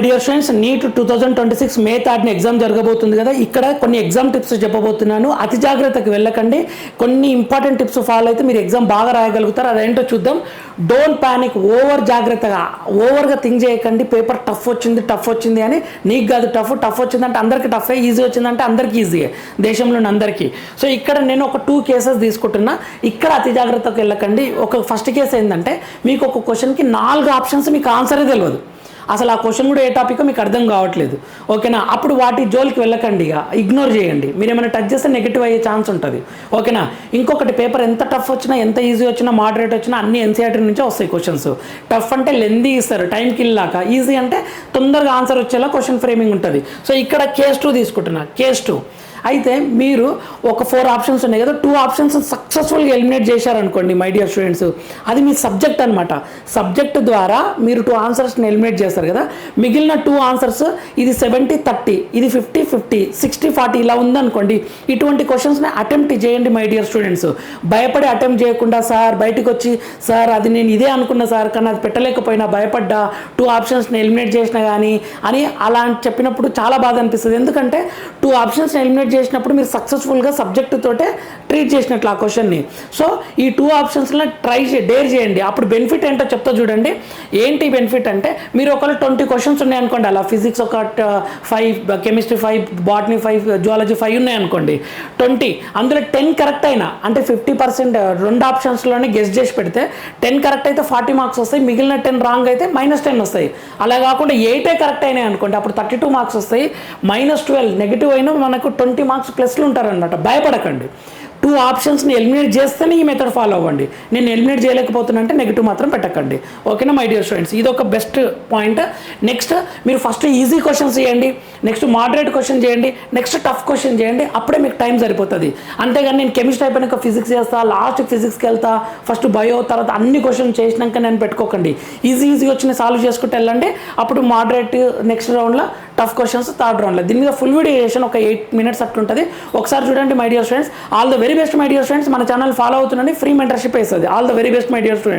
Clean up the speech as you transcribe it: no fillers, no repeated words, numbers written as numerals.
Dear students, neat 2026 మే 3 exam జరగబోతుంది కదా. ఇక్కడ కొన్ని ఎగ్జామ్ టిప్స్ చెప్పబోతున్నాను. అతి జాగ్రత్తకి వెళ్ళకండి. కొన్ని ఇంపార్టెంట్ టిప్స్ ఫాలో అయితే మీరు ఎగ్జామ్ బాగా రాయగలుగుతారు. అదేంటో చూద్దాం. Don't panic. ఓవర్గా థింక్ చేయకండి. పేపర్ టఫ్ వచ్చింది అని. నీకు కాదు టఫ్ వచ్చిందంటే అందరికీ టఫే, ఈజీ వచ్చిందంటే అందరికీ ఈజీయే, దేశంలోని అందరికీ. సో ఇక్కడ నేను ఒక 2 కేసెస్ తీసుకుంటున్నా. ఇక్కడ అతి జాగ్రత్తకు వెళ్ళకండి. ఒక ఫస్ట్ కేసు ఏంటంటే, మీకు ఒక క్వశ్చన్కి 4 ఆప్షన్స్, మీకు ఆన్సరే తెలియదు. అసలు ఆ క్వశ్చన్ కూడా ఏ టాపిక్ మీకు అర్థం కావట్లేదు. ఓకేనా? అప్పుడు వాటి జోలికి వెళ్ళకండి, ఇక ఇగ్నోర్ చేయండి. మీరు ఏమైనా టచ్ చేస్తే నెగిటివ్ అయ్యే ఛాన్స్ ఉంటుంది. ఓకేనా? ఇంకొకటి, పేపర్ ఎంత టఫ్ వచ్చినా, ఎంత ఈజీ వచ్చినా, మోడరేట్ వచ్చినా అన్ని ఎన్సీఆర్టీ నుంచే వస్తాయి క్వశ్చన్స్. టఫ్ అంటే లెందీ ఇస్తారు, టైం కిల్ లాగా. ఈజీ అంటే తొందరగా ఆన్సర్ వచ్చేలా క్వశ్చన్ ఫ్రేమింగ్ ఉంటుంది. సో ఇక్కడ కేస్ 2 తీసుకుంటున్నా. కేస్ 2 అయితే మీరు ఒక 4 ఆప్షన్స్ ఉన్నాయి కదా, 2 ఆప్షన్స్ సక్సెస్ఫుల్గా ఎలిమినేట్ చేశారనుకోండి మై డియర్ స్టూడెంట్స్, అది మీ సబ్జెక్ట్ అనమాట. సబ్జెక్ట్ ద్వారా మీరు 2 ఆన్సర్స్ని ఎలిమినేట్ చేస్తారు కదా. మిగిలిన 2 ఆన్సర్స్, ఇది 70-30, ఇది 50-50, 60-40 ఇలా ఉందనుకోండి. ఇటువంటి క్వశ్చన్స్ని అటెంప్ట్ చేయండి మై డియర్ స్టూడెంట్స్. భయపడి అటెంప్ట్ చేయకుండా, సార్ బయటకు వచ్చి, సార్ అది నేను ఇదే అనుకున్నా సార్, కానీ అది పెట్టలేకపోయినా, భయపడ్డా, 2 ఆప్షన్స్ని ఎలిమినేట్ చేసినా కానీ అని అలా చెప్పినప్పుడు చాలా బాధ అనిపిస్తుంది. ఎందుకంటే 2 ఆప్షన్స్ని ఎలిమినేట్ చేసినప్పుడు మీరు సక్సెస్ఫుల్గా సబ్జెక్ట్ తోటే ట్రీట్ చేసినట్లు ఆ క్వశ్చన్ని. సో ఈ 2 ఆప్షన్స్లో డేర్ చేయండి. అప్పుడు బెనిఫిట్ ఏంటో చెప్తా చూడండి. ఏంటి బెనిఫిట్ అంటే, మీరు ఒకవేళ 20 క్వశ్చన్స్ ఉన్నాయనుకోండి, అలా ఫిజిక్స్ ఒక 5, కెమిస్ట్రీ 5, బాటనీ 5, జువాలజీ 5 ఉన్నాయనుకోండి. 20 అందులో 10 కరెక్ట్ అయినా, అంటే 50% 2 ఆప్షన్స్లోనే గెస్ చేసి పెడితే 10 కరెక్ట్ అయితే 40 మార్క్స్ వస్తాయి. మిగిలిన 10 రాంగ్ అయితే -10 వస్తాయి. అలా కాకుండా 8 కరెక్ట్ అయినాయి అనుకోండి, అప్పుడు 32 మార్క్స్ వస్తాయి. -12 నెగిటివ్ అయినా మనకు 20 మార్క్స్ ప్లస్లు ఉంటారనమాట. భయపడకండి. 2 ఆప్షన్స్ని ఎలిమినేట్ చేస్తేనే ఈ మెథడ్ ఫాలో అవ్వండి. నేను ఎలిమినేట్ చేయలేకపోతున్నా అంటే నెగిటివ్ మాత్రం పెట్టకండి. ఓకేనా మై డియర్ స్టూడెంట్స్? ఇది ఒక బెస్ట్ పాయింట్. నెక్స్ట్, మీరు ఫస్ట్ ఈజీ క్వశ్చన్స్ చేయండి, నెక్స్ట్ మోడరేట్ క్వశ్చన్ చేయండి, నెక్స్ట్ టఫ్ క్వశ్చన్ చేయండి. అప్పుడే మీకు టైం సరిపోతుంది. అంతేగాని నేను కెమిస్ట్రీ అయిపోయినాక ఫిజిక్స్ చేస్తా, లాస్ట్ ఫిజిక్స్కి వెళ్తా, ఫస్ట్ బయో, తర్వాత అన్ని క్వశ్చన్ చేసినాక నేను పెట్టుకోకండి. ఈజీ వచ్చిన సాల్వ్ చేసుకుంటూ వెళ్ళండి. అప్పుడు మోడరేట్ నెక్స్ట్ రౌండ్లో, టఫ్ క్వశ్చన్స్ థర్డ్ రౌండ్లో. దీని మీద ఫుల్ వీడియో చేసాను, ఒక 8 minutes అట్లుంటుంది. ఒకసారి చూడండి my dear students. All the very best my dear students. మన ఛానల్ ఫాలో అవుతుండండి. ఫ్రీ మెంటర్షిప్ వేస్తుంది. All the very best my dear students.